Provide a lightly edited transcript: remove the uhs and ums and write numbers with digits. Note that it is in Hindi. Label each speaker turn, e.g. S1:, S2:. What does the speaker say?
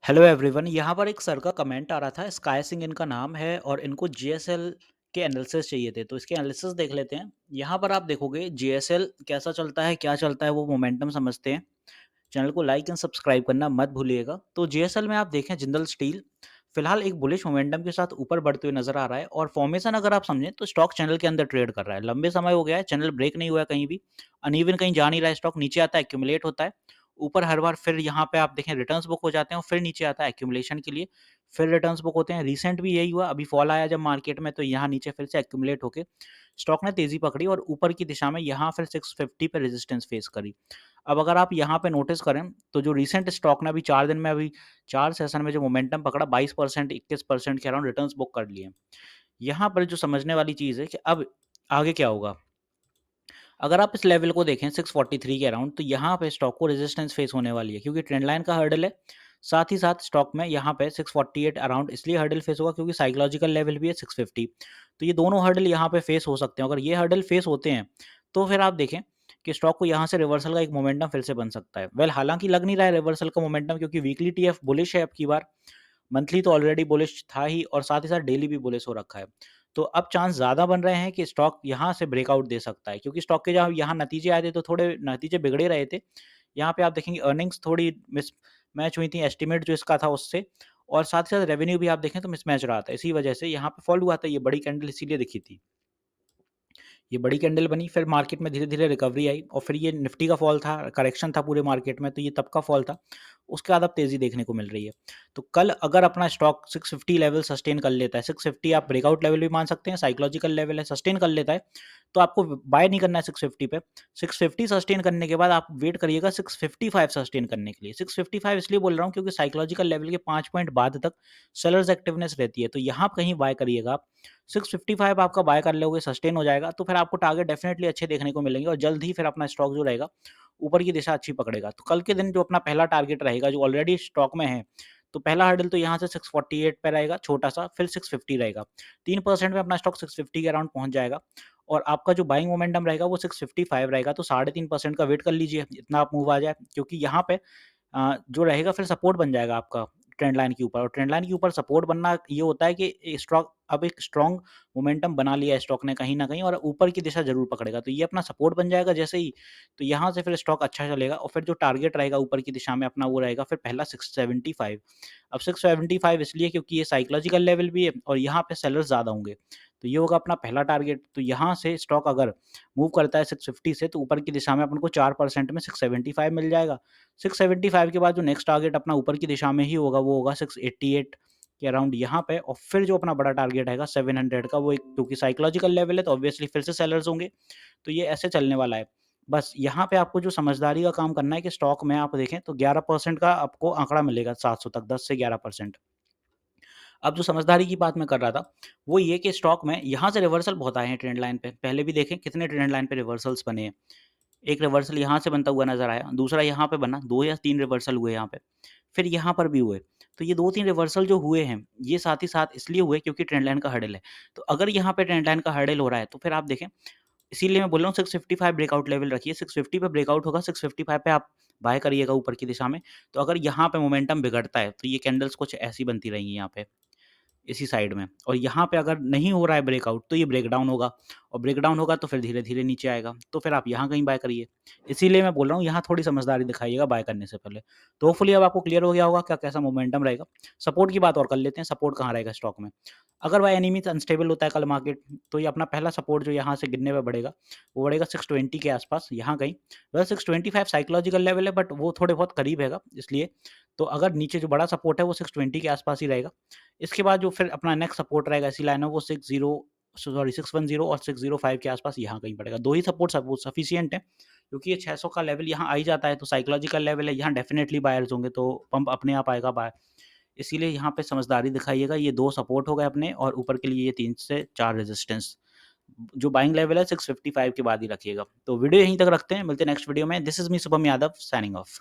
S1: हेलो एवरीवन, यहाँ पर एक सर का कमेंट आ रहा था। स्काई सिंह इनका नाम है और इनको जीएसएल के एनालिसिस चाहिए थे, तो इसके एनालिसिस देख लेते हैं। यहाँ पर आप देखोगे जीएसएल कैसा चलता है, क्या चलता है, वो मोमेंटम समझते हैं। चैनल को लाइक एंड सब्सक्राइब करना मत भूलिएगा। तो जीएसएल में आप देखें, जिंदल स्टील फिलहाल एक बुलिश मोमेंटम के साथ ऊपर बढ़ते हुए नजर आ रहा है और फॉर्मेशन अगर आप समझें तो स्टॉक चैनल के अंदर ट्रेड कर रहा है। लंबे समय हो गया है, चैनल ब्रेक नहीं हुआ है कहीं भी, अनइवन कहीं जा नहीं रहा है। स्टॉक नीचे आता है, एक्यूमुलेट होता है, ऊपर हर बार फिर यहाँ पे आप देखें रिटर्न्स बुक हो जाते हैं और फिर नीचे आता है एक्यूमुलेशन के लिए, फिर रिटर्न्स बुक होते हैं। रिसेंट भी यही हुआ, अभी फॉल आया जब मार्केट में, तो यहाँ नीचे फिर से एक्यूमुलेट होके स्टॉक ने तेजी पकड़ी और ऊपर की दिशा में यहाँ फिर 650 पे रेजिस्टेंस फेस करी। अब अगर आप यहाँ पे नोटिस करें तो जो रिसेंट स्टॉक ने अभी 4 दिन में, अभी 4 सेशन में जो मोमेंटम पकड़ा, 22% 21% के अराउंड रिटर्न्स बुक कर लिए। यहाँ पर जो समझने वाली चीज़ है कि अब आगे क्या होगा। अगर आप इस लेवल को देखें 643 के अराउंड, तो यहाँ पे स्टॉक को रेजिस्टेंस फेस होने वाली है क्योंकि ट्रेंड लाइन का हर्डल है। साथ ही साथ स्टॉक में यहाँ पे 648 अराउंड इसलिए हर्डल फेस होगा क्योंकि साइकोलॉजिकल लेवल भी है 650। तो ये दोनों हर्डल यहाँ पे फेस हो सकते हैं। अगर ये हर्डल फेस होते हैं तो फिर आप देखें कि स्टॉक को यहाँ से रिवर्सल का एक मोमेंटम फिर से बन सकता है। वेल, हालांकि लग नहीं रहा है रिवर्सल का मोमेंटम क्योंकि वीकली टीएफ बुलिश है अब की बार, मंथली तो ऑलरेडी बुलिश था ही और साथ ही साथ डेली भी बुलिश हो रखा है। तो अब चांस ज़्यादा बन रहे हैं कि स्टॉक यहाँ से ब्रेकआउट दे सकता है क्योंकि स्टॉक के जब यहाँ नतीजे आए थे तो थोड़े नतीजे बिगड़े रहे थे। यहाँ पे आप देखेंगे अर्निंग्स थोड़ी मिस मैच हुई थी एस्टीमेट जो इसका था उससे, और साथ ही साथ रेवेन्यू भी आप देखें तो मिसमैच रहा था। इसी वजह से यहाँ पे फॉल हुआ था, ये बड़ी कैंडल इसीलिए दिखी थी। ये बड़ी कैंडल बनी, फिर मार्केट में धीरे-धीरे रिकवरी आई और फिर ये निफ्टी का फॉल था, करेक्शन था पूरे मार्केट में, तो ये तब का फॉल था। उसके बाद अब तेज़ी देखने को मिल रही है। तो कल अगर अपना स्टॉक 650 लेवल सस्टेन कर लेता है, 650 आप ब्रेकआउट लेवल भी मान सकते हैं, साइकोलॉजिकल लेवल है, सस्टेन कर लेता है, तो आपको बाय नहीं करना है 650 पे। 650 सस्टेन करने के बाद आप वेट करिएगा 655 सस्टेन करने के लिए। 655 इसलिए बोल रहा हूँ क्योंकि साइकोलॉजिकल लेवल के 5 पॉइंट बाद तक सेलर्स एक्टिवनेस रहती है, तो यहाँ कहीं बाय करिएगा आप। 655 आपका बाय कर लोगे, सस्टेन हो जाएगा, तो फिर आपको टारगेट डेफिनिटली अच्छे देखने को मिलेंगे और जल्द ही फिर अपना स्टॉक जो रहेगा, ऊपर की दिशा अच्छी पकड़ेगा। तो कल के दिन जो अपना पहला टारगेट रहेगा, जो ऑलरेडी स्टॉक में है, तो पहला हर्डल तो यहाँ से 648 पे रहेगा छोटा-सा, फिर 650 रहेगा। 3% में अपना स्टॉक 650 के अराउंड पहुँच जाएगा और आपका जो बाइंग मोमेंटम रहेगा वो 655 रहेगा, तो 3.5% का वेट कर लीजिए, इतना आप मूव आ जाए क्योंकि यहाँ पे जो रहेगा फिर सपोर्ट बन जाएगा आपका ट्रेंड लाइन के ऊपर, और ट्रेंड लाइन के ऊपर सपोर्ट बनना ये होता है कि स्टॉक अब एक स्ट्रॉन्ग मोमेंटम बना लिया है स्टॉक ने कहीं न कहीं और ऊपर की दिशा ज़रूर पकड़ेगा। तो ये अपना सपोर्ट बन जाएगा जैसे ही, तो यहाँ से फिर स्टॉक अच्छा चलेगा और फिर जो टारगेट रहेगा ऊपर की दिशा में अपना वो रहेगा फिर पहला 675। अब 675 इसलिए क्योंकि ये साइकोलॉजिकल लेवल भी है और यहाँ पे सेलर्स ज़्यादा होंगे। तो ये होगा अपना पहला टारगेट। तो यहाँ से स्टॉक अगर मूव करता है 650 से, तो ऊपर की दिशा में अपन को 4% में 675 मिल जाएगा। 675 के बाद जो नेक्स्ट टारगेट अपना ऊपर की दिशा में ही होगा वो होगा 688 के अराउंड यहाँ पे, और फिर जो अपना बड़ा टारगेट आएगा 700 का, वो एक क्योंकि साइकोलॉजिकल लेवल है तो ऑब्वियसली फिर से सेलर्स होंगे। तो ये ऐसे चलने वाला है। बस यहाँ पे आपको जो समझदारी का काम करना है कि स्टॉक में आप देखें तो 11% का आपको आंकड़ा मिलेगा 700 तक, 10 से 11%। अब जो समझदारी की बात मैं कर रहा था, वो ये कि स्टॉक में यहाँ से रिवर्सल बहुत आए हैं ट्रेंड लाइन पे। पहले भी देखें कितने ट्रेंड लाइन पे रिवर्सल्स बने हैं। एक रिवर्सल यहाँ से बनता हुआ नज़र आया, दूसरा यहाँ पे बना, 2 या 3 रिवर्सल हुए यहाँ पे, फिर यहाँ पर भी हुए। तो ये 2-3 रिवर्सल जो हुए हैं, ये साथ ही साथ इसलिए हुए क्योंकि ट्रेंड लाइन का हर्डल है। तो अगर यहाँ पे ट्रेंड लाइन का हर्डल हो रहा है, तो फिर आप देखें, इसीलिए मैं बोल रहा हूँ 655 ब्रेकआउट लेवल रखिए, 650 पे ब्रेकआउट होगा, 655 पे आप बाय करिएगा ऊपर की दिशा में। तो अगर यहाँ पे मोमेंटम बिगड़ता है, तो ये कैंडल्स कुछ ऐसी बनती रहेंगी यहाँ पे। इसी साइड में, और यहाँ पे अगर नहीं हो रहा है ब्रेकआउट तो ये ब्रेकडाउन होगा, और ब्रेकडाउन होगा तो फिर धीरे-धीरे नीचे आएगा, तो फिर आप यहाँ कहीं बाय करिए। इसीलिए मैं बोल रहा हूँ यहाँ थोड़ी समझदारी दिखाइएगा बाय करने से पहले। तो होपफुली अब आपको क्लियर हो गया होगा क्या कैसा मोमेंटम रहेगा। सपोर्ट की बात और कर लेते हैं, सपोर्ट कहाँ रहेगा स्टॉक में। अगर बाय एनी मीन्स अनस्टेबल होता है कल मार्केट, तो ये अपना पहला सपोर्ट जो यहाँ से गिरने पे बढ़ेगा, वो बढ़ेगा 620 के आस-पास, यहाँ कहीं। वैसे 625 साइकोलॉजिकल लेवल है बट वो थोड़े बहुत करीब हैगा इसलिए। तो अगर नीचे जो बड़ा सपोर्ट है वो 620 के आस-पास ही रहेगा। इसके बाद जो फिर अपना नेक्स्ट सपोर्ट रहेगा इसी लाइन में, वो 610 और 605 के आसपास यहाँ कहीं पड़ेगा। 2 ही सपोर्ट सफिशिएंट है क्योंकि ये 600 का लेवल यहाँ आ ही जाता है, तो साइकोलॉजिकल लेवल है, यहाँ डेफिनिटली बायर्स होंगे, तो पंप अपने आप आएगा बाय। इसीलिए यहाँ पे समझदारी दिखाइएगा, ये 2 सपोर्ट हो गए अपने और ऊपर के लिए ये 3 से 4 रेजिस्टेंस। जो बाइंग लेवल है 655 के बाद ही रखिएगा। तो वीडियो यहीं तक रखते हैं, मिलते हैं नेक्स्ट वीडियो में। This is me Shubham Yadav signing off.